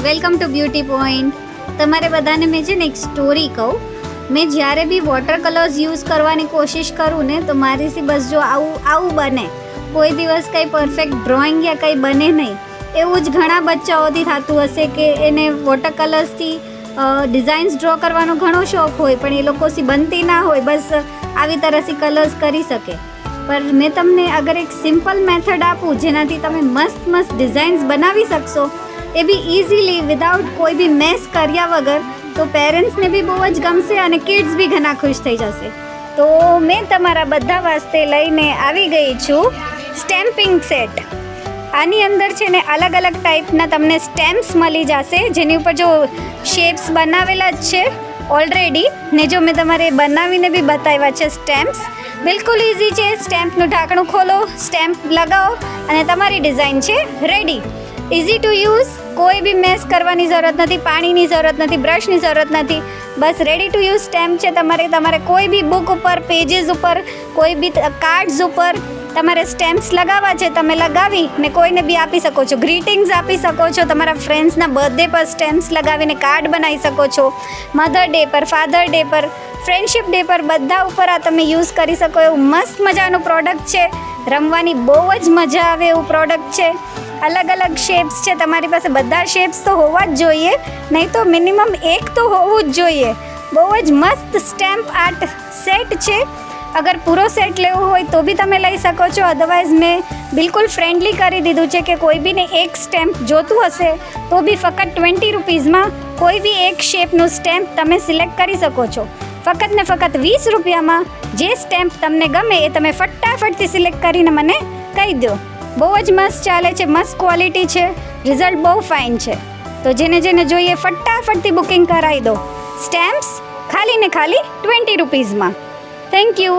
Welcome to beauty point. તમારે બધાને મેં છે ને એક સ્ટોરી કહું. મેં જ્યારે બી વોટર કલર્સ યુઝ કરવાની કોશિશ કરું ને તો મારીથી બસ જો આવું બને, કોઈ દિવસ કંઈ પરફેક્ટ ડ્રોઈંગ યા કંઈ બને નહીં. એવું જ ઘણા બચ્ચાઓથી થતું હશે કે એને વોટર કલર્સથી ડિઝાઇન્સ ડ્રો કરવાનો ઘણો શોખ હોય પણ એ લોકોથી બનતી ના હોય, બસ આવી તરહથી કલર્સ કરી શકે. પર મેં તમને અગર એક સિમ્પલ મેથડ આપું જેનાથી તમે મસ્ત મસ્ત ડિઝાઇન્સ બનાવી શકશો, એ બી ઇઝીલી વિધાઉટ કોઈ બી મેસ કર્યા વગર, તો પેરેન્ટ્સને બી બહુ જ ગમશે અને કિડ્સ બી ઘણા ખુશ થઈ જશે. તો મેં તમારા બધા વાસ્તે લઈને આવી ગઈ છું સ્ટેમ્પિંગ સેટ. આની અંદર છે ને અલગ અલગ ટાઈપના તમને સ્ટેમ્પ્સ મળી જશે, જેની ઉપર જો શેપ્સ બનાવેલા જ છે ઓલરેડી, ને જો મેં તમારે બનાવીને બી બતાવ્યા છે સ્ટેમ્પ્સ. બિલકુલ ઇઝી છે. સ્ટેમ્પનું ઢાંકણું ખોલો, સ્ટેમ્પ લગાવો અને તમારી ડિઝાઇન છે રેડી. ઇઝી ટુ યુઝ, કોઈ બી મેસ કરવાની જરૂરત નથી, પાણીની જરૂરત નથી, બ્રશની જરૂરત નથી. બસ રેડી ટુ યુઝ સ્ટેમ્પ છે. તમારે કોઈ બી બુક ઉપર, પેજીસ ઉપર, કોઈ બી કાર્ડ્સ ઉપર તમારે સ્ટેમ્પ્સ લગાવવા છે, તમે લગાવી ને કોઈને બી આપી શકો છો. ગ્રીટિંગ્સ આપી શકો છો, તમારા ફ્રેન્ડ્સના બર્થડે પર સ્ટેમ્પ્સ લગાવીને કાર્ડ બનાવી શકો છો. મધર ડે પર, ફાધર ડે પર, ફ્રેન્ડશિપ ડે પર, બધા ઉપર આ તમે યુઝ કરી શકો એવું મસ્ત મજાનું પ્રોડક્ટ છે. રમવાની બહુ જ મજા આવે એવું પ્રોડક્ટ છે. અલગ અલગ શેપ્સ છે, તમારી પાસે બધા શેપ્સ તો હોવા જ જોઈએ, નહીં તો મિનિમમ એક તો હોવું જ જોઈએ. બહુ જ મસ્ત સ્ટેમ્પ આર્ટ સેટ છે. અગર પૂરો સેટ લેવો હોય તો બી તમે લઈ શકો છો, અદરવાઇઝ મેં બિલકુલ ફ્રેન્ડલી કરી દીધું છે કે કોઈ બીને એક સ્ટેમ્પ જોતું હશે તો બી ફક્ત 20 રૂપીઝમાં કોઈ બી એક શેપનું સ્ટેમ્પ તમે સિલેક્ટ કરી શકો છો. ફક્ત ને ફક્ત 20 રૂપિયામાં જે સ્ટેમ્પ તમને ગમે એ તમે ફટાફટથી સિલેક્ટ કરીને મને કહી દો. બહુ જ મસ્ત ચાલે છે, મસ્ત ક્વોલિટી છે, રિઝલ્ટ બહુ ફાઇન છે. તો જેને જોઈએ ફટાફટથી બુકિંગ કરાવી દો. સ્ટેમ્પ્સ ખાલી ને ખાલી 20 રૂપીઝમાં. Thank you.